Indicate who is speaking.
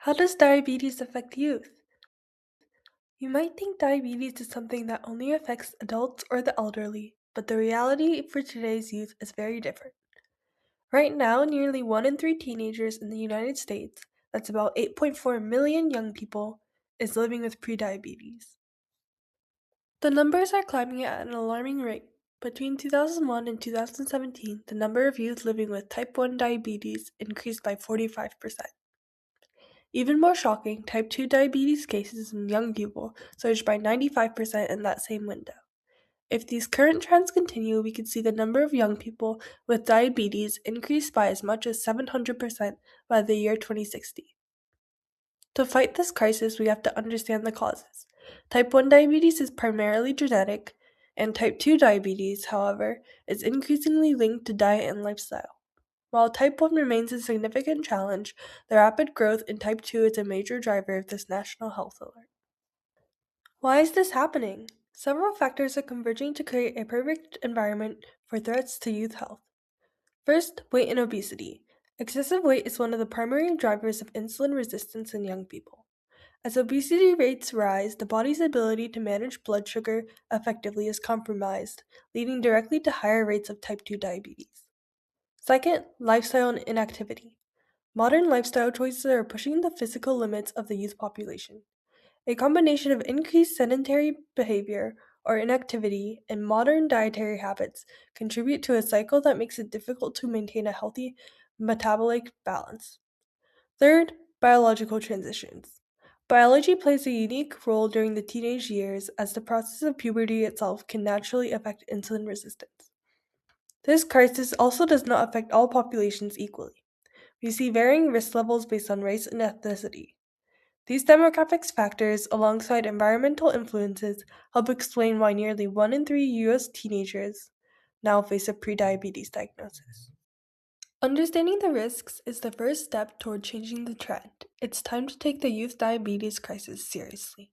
Speaker 1: How does diabetes affect youth? You might think diabetes is something that only affects adults or the elderly, but the reality for today's youth is very different. Right now, nearly 1 in 3 teenagers in the United States, that's about 8.4 million young people, is living with prediabetes. The numbers are climbing at an alarming rate. Between 2001 and 2017, the number of youth living with type 1 diabetes increased by 45%. Even more shocking, type 2 diabetes cases in young people surged by 95% in that same window. If these current trends continue, we could see the number of young people with diabetes increase by as much as 700% by the year 2060. To fight this crisis, we have to understand the causes. Type 1 diabetes is primarily genetic, and type 2 diabetes, however, is increasingly linked to diet and lifestyle. While type 1 remains a significant challenge, the rapid growth in type 2 is a major driver of this national health alert. Why is this happening? Several factors are converging to create a perfect environment for threats to youth health. First, weight and obesity. Excessive weight is one of the primary drivers of insulin resistance in young people. As obesity rates rise, the body's ability to manage blood sugar effectively is compromised, leading directly to higher rates of type 2 diabetes. Second, lifestyle and inactivity. Modern lifestyle choices are pushing the physical limits of the youth population. A combination of increased sedentary behavior or inactivity and modern dietary habits contribute to a cycle that makes it difficult to maintain a healthy metabolic balance. Third, biological transitions. Biology plays a unique role during the teenage years as the process of puberty itself can naturally affect insulin resistance. This crisis also does not affect all populations equally. We see varying risk levels based on race and ethnicity. These demographics factors, alongside environmental influences, help explain why nearly 1 in 3 US teenagers now face a prediabetes diagnosis. Understanding the risks is the first step toward changing the trend. It's time to take the youth diabetes crisis seriously.